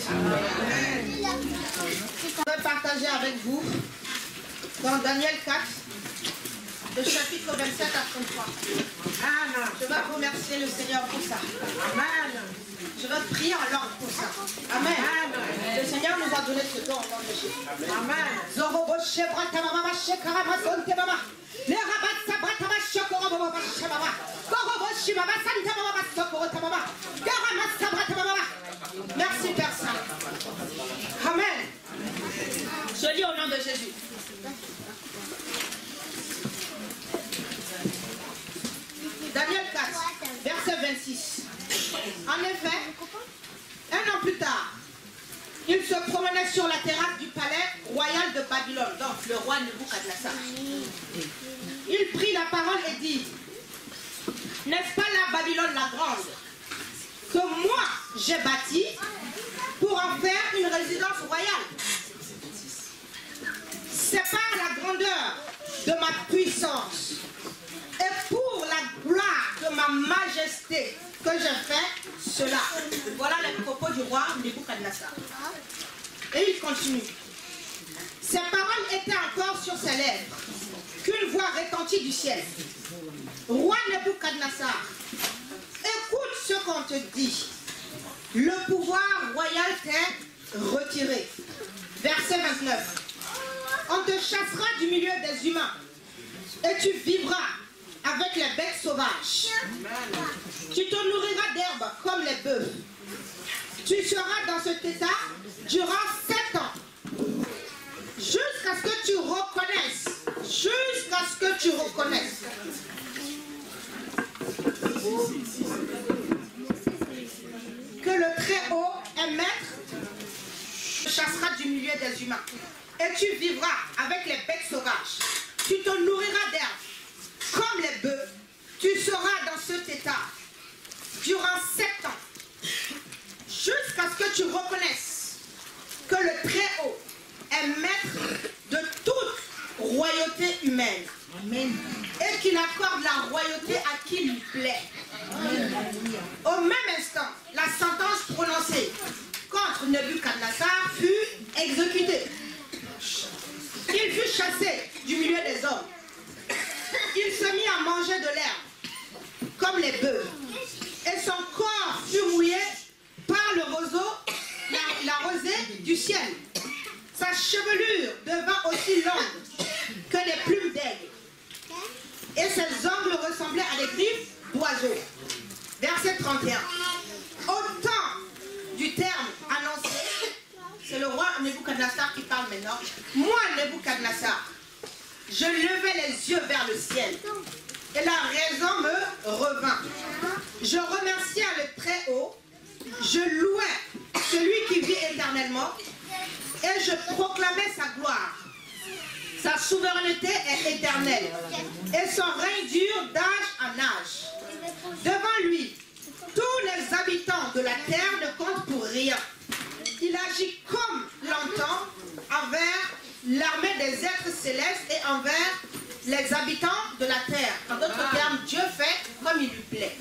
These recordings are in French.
Je vais partager avec vous dans Daniel 4, le chapitre 27 à 33. Je vais remercier le Seigneur pour ça. Amen. Je vais prier en langue pour ça. Amen. Le Seigneur nous a donné ce don au nom de Jésus. Amen. Merci Père Saint. Amen. Je lis au nom de Jésus. Daniel 4, verset 26. En effet, un an plus tard, il se promenait sur la terrasse du palais royal de Babylone, donc le roi Nebuchadnezzar. Il prit la parole et dit: n'est-ce pas la Babylone la grande, que moi j'ai bâtie pour en faire une résidence royale? C'est par la grandeur de ma puissance et pour la gloire de ma majesté que j'ai fait cela. Voilà les propos du roi Nebuchadnezzar. Et il continue. Ces paroles étaient encore sur ses lèvres qu'une voix retentit du ciel. Roi Nebuchadnezzar, écoute ce qu'on te dit. Le pouvoir royal t'est retiré. Verset 29. On te chassera du milieu des humains et tu vivras avec les bêtes sauvages. Tu te nourriras d'herbe comme les bœufs. Tu seras dans cet état durant 7 ans. Jusqu'à ce que tu reconnaisses. Jusqu'à ce que tu reconnaisses. Que le Très-Haut est maître, te chassera du milieu des humains. Et tu vivras avec les bêtes sauvages. Tu te nourriras d'herbe comme les bœufs. Tu seras dans cet état durant 7 ans. Jusqu'à ce que tu reconnaisses que le Très-Haut est maître de toute royauté humaine. Amen. Et qu'il accorde la royauté à qui lui plaît. Amen. Au même instant, la sentence prononcée contre Nebuchadnezzar fut exécutée. Il fut chassé du milieu des hommes. Il se mit à manger de l'herbe comme les bœufs. Et son corps fut mouillé par le roseau, la rosée du ciel. Sa chevelure devint aussi longue que les plumes d'aigle. Et ses ongles ressemblaient à des griffes d'oiseaux. Verset 31. Au temps du terme annoncé, c'est le roi Nebuchadnezzar qui parle maintenant. Moi, Nebuchadnezzar, je levai les yeux vers le ciel et la raison me revint. Je remerciai le Très-Haut, je louai celui qui vit éternellement et je proclamais sa gloire. Sa souveraineté est éternelle et son règne dure d'âge en âge. Devant lui, tous les habitants de la terre ne comptent pour rien. Il agit comme l'entend envers l'armée des êtres célestes et envers les habitants de la terre. En d'autres termes, Dieu fait comme il lui plaît.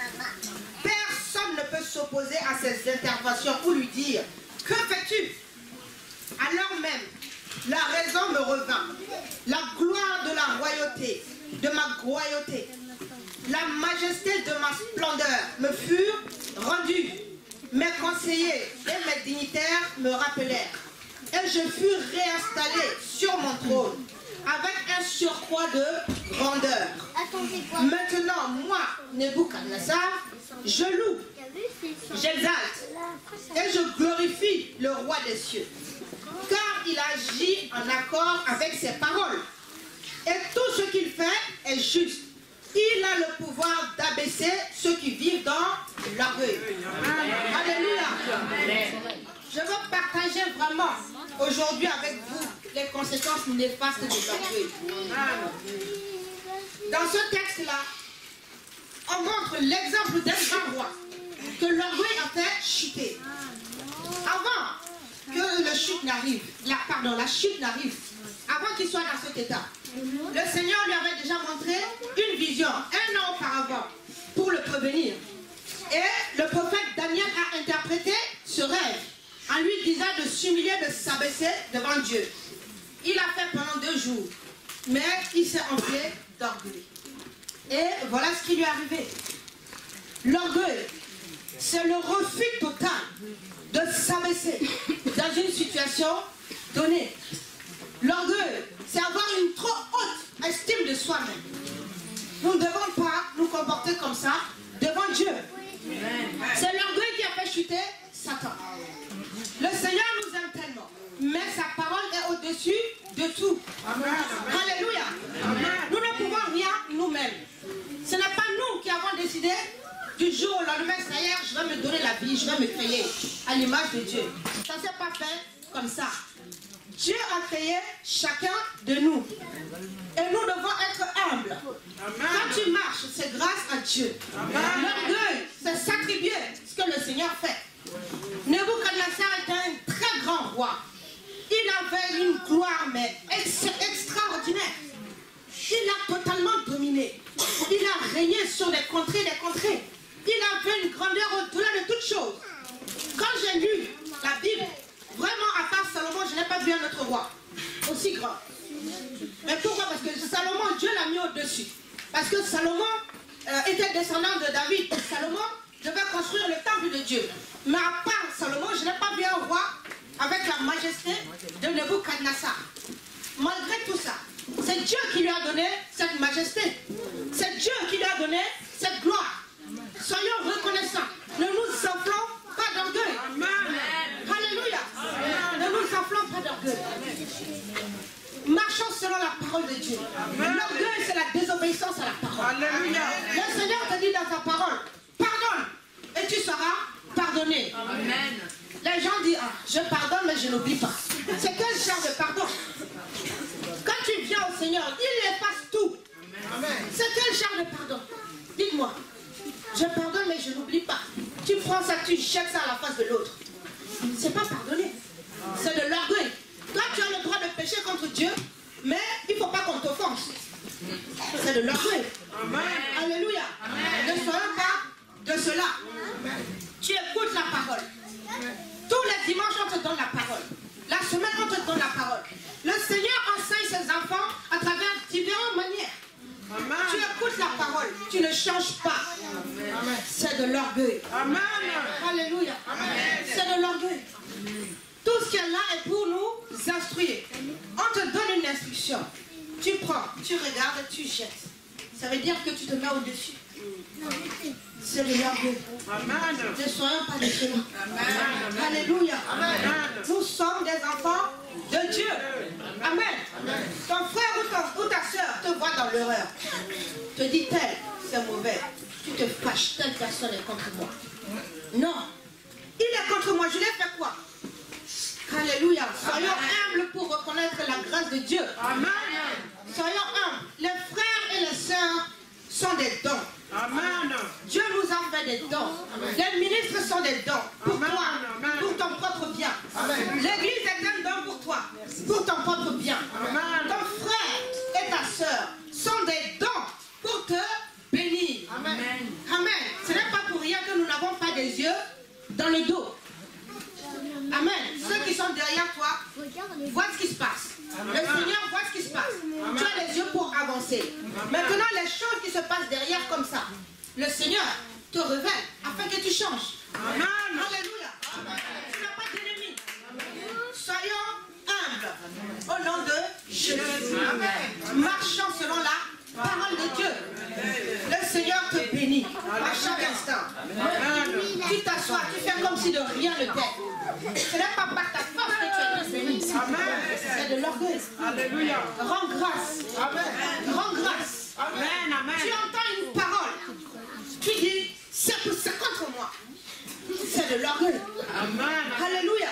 Personne ne peut s'opposer à ses interventions ou lui dire « Que fais-tu » Alors même, la raison me revint. La gloire de la royauté, de ma royauté, la majesté de ma splendeur me furent rendues. Mes conseillers et mes dignitaires me rappelèrent. Et je fus réinstallé sur mon trône avec un surcroît de grandeur. Maintenant, moi, Nebuchadnezzar, je loue, j'exalte et je glorifie le roi des cieux. Car il agit en accord avec ses paroles. Et tout ce qu'il fait est juste. Il a le pouvoir d'abaisser ceux qui vivent dans l'orgueil. Alléluia. Je veux partager vraiment aujourd'hui avec vous les conséquences néfastes de l'orgueil. Dans ce texte-là, on montre l'exemple d'un grand roi que l'orgueil a fait chuter. Avant que la chute n'arrive, avant qu'il soit dans cet état, le Seigneur lui avait déjà montré une vision 1 an auparavant pour le prévenir. Et le prophète Daniel a interprété ce rêve. en lui disant de s'humilier, de s'abaisser devant Dieu. Il a fait pendant 2 jours, mais il s'est enflé d'orgueil. Et voilà ce qui lui est arrivé. L'orgueil, c'est le refus total de s'abaisser dans une situation donnée. L'orgueil, c'est avoir une trop haute estime de soi-même. Nous ne devons pas nous comporter comme ça devant Dieu. C'est l'orgueil qui a fait chuter Satan. Le Seigneur nous aime tellement, mais sa parole est au-dessus de tout. Amen. Alléluia. Amen. Nous ne pouvons rien nous-mêmes. Ce n'est pas nous qui avons décidé du jour au lendemain, ça y est, je vais me donner la vie, je vais me créer à l'image de Dieu. Ça ne s'est pas fait comme ça. Dieu a créé chacun de nous. Et nous devons être humbles. Amen. Quand tu marches, c'est grâce à Dieu. L'orgueil, c'est s'attribuer ce que le Seigneur fait. Nebuchadnezzar était un très grand roi. Il avait une gloire, mais extraordinaire. Il a totalement dominé. Il a régné sur les contrées des contrées. Il avait une grandeur au-delà de toutes choses. Quand j'ai lu la Bible, vraiment à part Salomon, je n'ai pas vu un autre roi aussi grand. Mais pourquoi? Parce que Salomon, Dieu l'a mis au-dessus. Parce que Salomon était descendant de David. Et Salomon devait construire le temple de Dieu. Mais à part Salomon, je n'ai pas vu un roi avec la majesté de Nebuchadnezzar. Malgré tout ça, c'est Dieu qui lui a donné cette majesté. C'est Dieu qui lui a donné cette gloire. Soyons reconnaissants. Ne nous enflons pas d'orgueil. Alléluia. Ne nous enflons pas d'orgueil. Marchons selon la parole de Dieu. L'orgueil, c'est la désobéissance à la parole. Alléluia. Le Seigneur te dit dans sa parole, pardonne et tu seras pardonné. Amen. Les gens disent, ah, je pardonne mais je n'oublie pas. C'est quel genre de pardon? Quand tu viens au Seigneur, il efface tout. C'est quel genre de pardon? Dites-moi. Je pardonne mais je n'oublie pas. Tu prends ça, tu jettes ça à la face de l'autre. C'est pas pardonner. C'est de l'orgueil. Toi, tu as le droit de pécher contre Dieu, mais il ne faut pas qu'on t'offense. C'est de l'orgueil. Alléluia. Ne soyons pas de cela. Tu écoutes la parole. Tous les dimanches, on te donne la parole. La semaine, on te donne la parole. Le Seigneur enseigne ses enfants à travers différentes manières. Tu écoutes la parole, tu ne changes pas. C'est de l'orgueil. Alléluia. C'est de l'orgueil. Tout ce qui est là est pour nous instruire. On te donne une instruction. Tu prends, tu regardes, tu jettes. Ça veut dire que tu te mets au-dessus. C'est de l'orgueil. Ne soyons pas de cela. Alléluia. Nous sommes des enfants de Dieu. Amen. Ton frère ou ta soeur te voit dans l'erreur. Te dit tel, c'est mauvais. Tu te fâches, telle personne est contre moi. Non. Il est contre moi, je l'ai fait quoi? Alléluia. Soyons humbles pour reconnaître la grâce de Dieu. Amen. Soyons humbles. Les frères et les sœurs sont des dons. Amen. Dieu nous a fait des dons. Amen. Les ministres sont des dons pour toi, pour ton propre bien. L'église est un don pour toi, pour ton propre bien. Amen. Ton frère et ta sœur sont des dons pour te bénir. Amen. Amen. Ce n'est pas pour rien que nous n'avons pas des yeux dans le dos. Amen. Ceux qui sont derrière toi voient ce qui se passe. Le Seigneur voit ce qui se passe. Tu as les yeux pour avancer. Maintenant, les choses qui se passent derrière comme ça, le Seigneur te révèle afin que tu changes. Amen. Alléluia. Tu n'as pas d'ennemi. Soyons humbles au nom de Jésus. Marchons selon la parole de Dieu. Le Seigneur te bénit à chaque instant. Tu t'assois, tu fais comme si de rien n'était. Ce n'est pas par ta force que tu es béni. C'est de l'orgueil. Alléluia. Rends grâce. Amen. Rends grâce. Amen. Amen. Tu entends une parole. Tu dis, c'est contre moi. C'est de l'orgueil. Alléluia.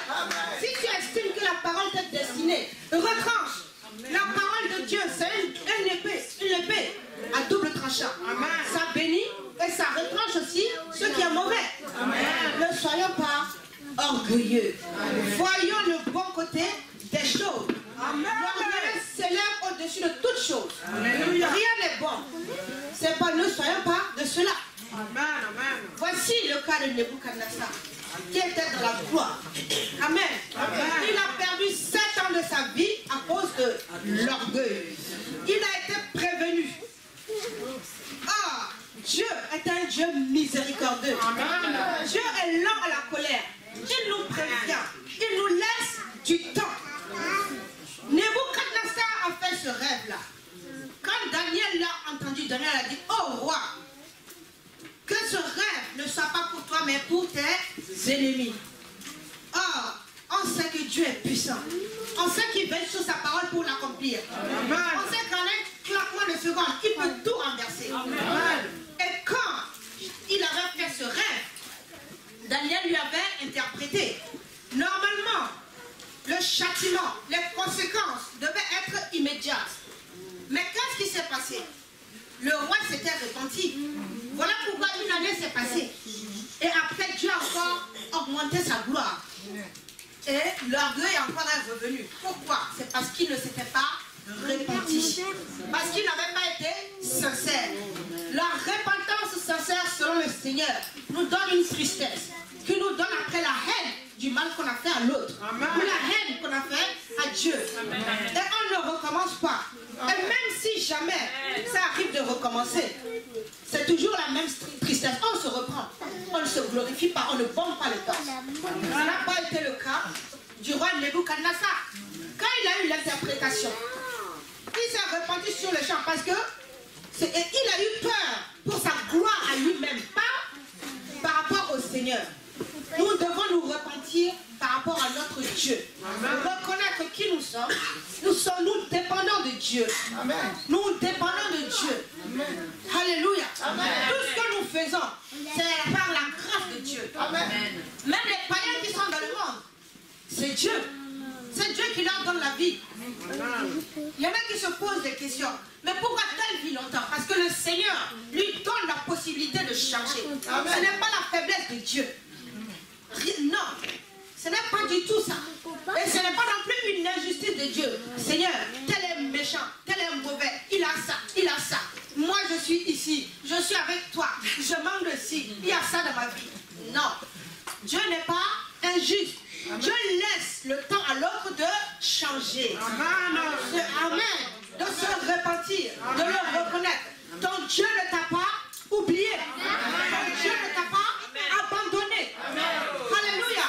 Si tu estimes que la parole t'est destinée, retranche. La parole de Dieu, c'est une épée à double tranchant. Ça bénit et ça retranche aussi ce qui est mauvais. Amen. Ne soyons pas orgueilleux. Voyons le bon côté des choses. L'orgueil s'élève au-dessus de toutes choses. Rien n'est bon. C'est pas, ne soyons pas de cela. Voici le cas de Nebuchadnezzar, qui était dans la gloire. Amen. Il a perdu 7 ans de sa vie à cause de l'orgueil. Il a été prévenu. Ah, Dieu est un Dieu miséricordieux. Dieu est lent à la colère. Il nous prévient. Il nous laisse du temps. Nebuchadnezzar a fait ce rêve-là. Quand Daniel l'a entendu, Daniel a dit, oh roi, que ce rêve ne soit pas pour toi, mais pour tes ennemis. Or, on sait que Dieu est puissant. On sait qu'il veille sur sa parole pour l'accomplir. On sait qu'en un claquement de secondes, il peut tout renverser. Et quand il avait fait ce rêve, Daniel lui avait interprété. Normalement, le châtiment, les conséquences devaient être immédiates. Mais qu'est-ce qui s'est passé? Le roi s'était repenti. Voilà pourquoi une année s'est passée. Et après, Dieu a encore augmenté sa gloire. Et l'orgueil encore est revenu. Pourquoi? C'est parce qu'il ne s'était pas repenti. Parce qu'il n'avait pas été sincère. La repentance sincère selon le Seigneur nous donne une tristesse qui nous donne après la haine du mal qu'on a fait à l'autre. Ou la haine qu'on a fait à Dieu. Et on ne recommence pas. Et même si jamais ça arrive de recommencer, c'est toujours la même tristesse. On se reprend. On ne se glorifie pas. On ne bombe pas le torse. Ça n'a pas été le cas du roi Nebuchadnezzar. Quand il a eu l'interprétation, il s'est repenti sur le champ parce que il a eu peur pour sa gloire à lui-même, pas par rapport au Seigneur. Nous devons nous repentir par rapport à notre Dieu. Reconnaître qui nous sommes. Nous dépendons de Dieu. Nous dépendons de Dieu. Alléluia. Tout ce que nous faisons, c'est par la grâce de Dieu. Même les païens qui sont dans le monde, c'est Dieu. C'est Dieu qui leur donne la vie. Il y en a qui se posent des questions. Mais pourquoi telle vie longtemps? Parce que le Seigneur lui donne la possibilité de changer. Ce n'est pas la faiblesse de Dieu. Non, ce n'est pas du tout ça. Et ce n'est pas non plus une injustice de Dieu. Seigneur, tel est méchant, tel est mauvais, il a ça, il a ça. Moi je suis ici, je suis avec toi, je manque de ci, il y a ça dans ma vie. Non, Dieu n'est pas injuste. Dieu laisse le temps à l'autre de changer. Amen. De se repentir, de le reconnaître. Ton Dieu ne t'a pas oublié. Ton Dieu ne t'a pas abandonné. Alléluia.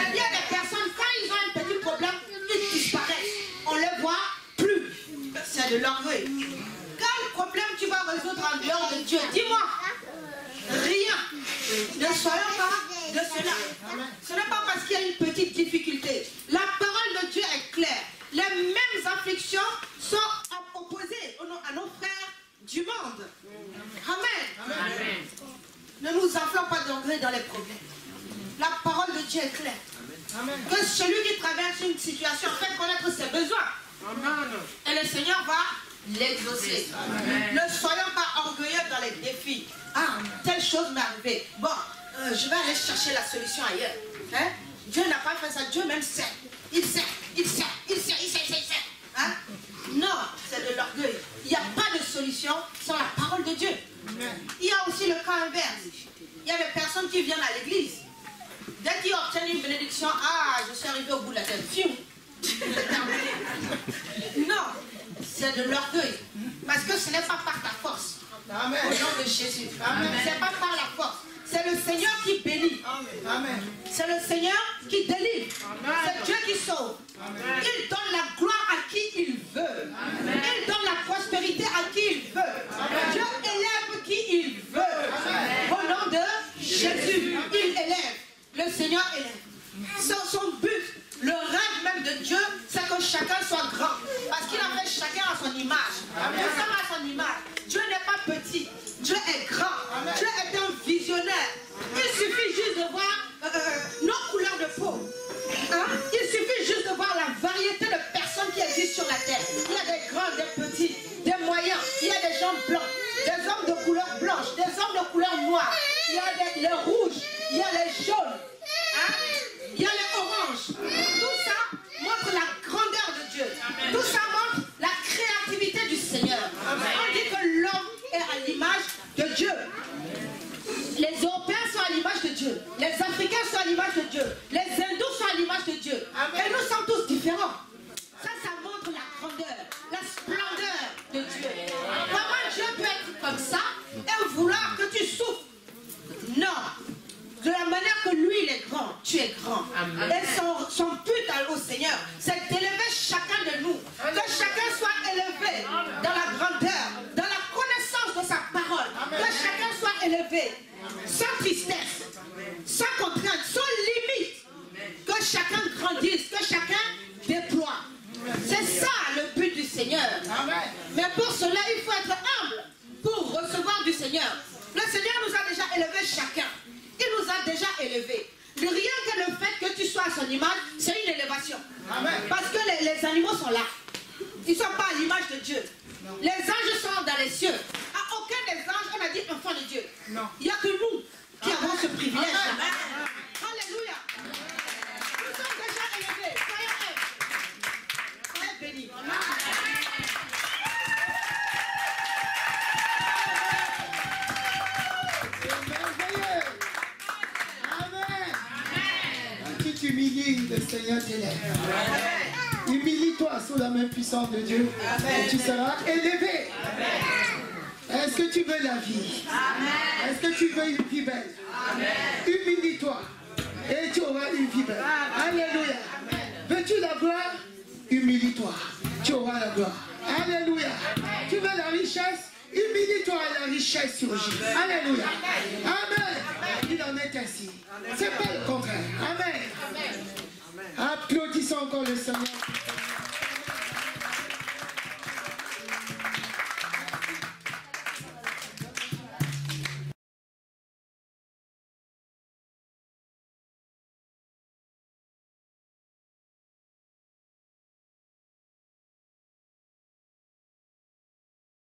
Il y a des personnes, quand ils ont un petit problème, ils disparaissent. On ne les voit plus. C'est de l'orgueil. Quel problème tu vas résoudre en dehors de Dieu? Dis-moi. Rien. Ne soyons pas de cela. Ce n'est pas parce qu'il y a une petite difficulté. La parole de Dieu est claire. Les mêmes afflictions sont opposées à nos frères du monde. Amen. Ne nous enflons pas d'orgueil dans les problèmes. La parole de Dieu est claire. Que celui qui traverse une situation fait connaître ses besoins. Et le Seigneur va l'exaucer. Ne soyons pas orgueilleux dans les défis. Ah, telle chose m'est arrivée. Bon, je vais aller chercher la solution ailleurs. Hein? Dieu n'a pas fait ça. Dieu même sait. Il sait. Hein? Non, c'est de l'orgueil. Il n'y a pas de solution sans la parole de Dieu. Il y a aussi le cas inverse. Il y a des personnes qui viennent à l'église. Dès qu'ils obtiennent une bénédiction, ah, je suis arrivé au bout de la tête. Non, c'est de l'orgueil. Parce que ce n'est pas par ta force. Amen. Au nom de Jésus. Ce n'est pas par la force. C'est le Seigneur qui bénit. C'est le Seigneur qui délivre. C'est Dieu qui sauve. Il donne la gloire à qui il veut. Il donne la prospérité à qui il veut. Dieu élève qui il veut. Au nom de Jésus, il élève. Le Seigneur élève. Son but, le rêve même de Dieu, c'est que chacun soit grand. Parce qu'il a fait chacun à son image. Nous sommes à son image. Dieu n'est pas petit. Dieu est grand. Dieu est un visionnaire. Il suffit juste de voir nos couleurs de peau. Hein? Il suffit juste de voir la variété de personnes qui existent sur la terre. Il y a des grands, des petits, des moyens. Il y a des gens blancs, des hommes de couleur blanche, des hommes de couleur noire. Il y a les rouges, il y a les jaunes. Hein? Il y a les oranges. Tout ça montre la grandeur de Dieu. Tout ça montre la créativité du Seigneur. On dit que l'homme est à l'image de Dieu. Les Européens sont à l'image tristesse, sans contrainte, sans limite. Que chacun grandisse, que chacun déploie. C'est ça le but du Seigneur. Mais pour cela, il faut être humble pour recevoir du Seigneur. Le Seigneur nous a déjà élevés chacun. Il nous a déjà élevés. Rien que le fait que tu sois à son image, c'est une élévation. Parce que les animaux sont là. Ils ne sont pas à l'image de Dieu. Les anges sont dans les cieux. À aucun des anges, on a dit enfant de Dieu. Il n'y a que nous qui avons ce privilège. Alléluia. Nous sommes déjà élevés. Soyez bénis. Humilie, le Seigneur t'élève. Humilie-toi sous la main puissante de Dieu. Et tu seras élevé. Est-ce que tu veux la vie? Est-ce que tu veux une vie belle? Humilie-toi et tu auras une vie belle. Alléluia. Veux-tu la gloire? Humilie-toi. Tu auras la gloire. Alléluia. Tu veux la richesse? Humilie-toi et la richesse surgit. Alléluia. Amen. Il en est ainsi. C'est pas le contraire. Amen. Applaudissons encore le Seigneur.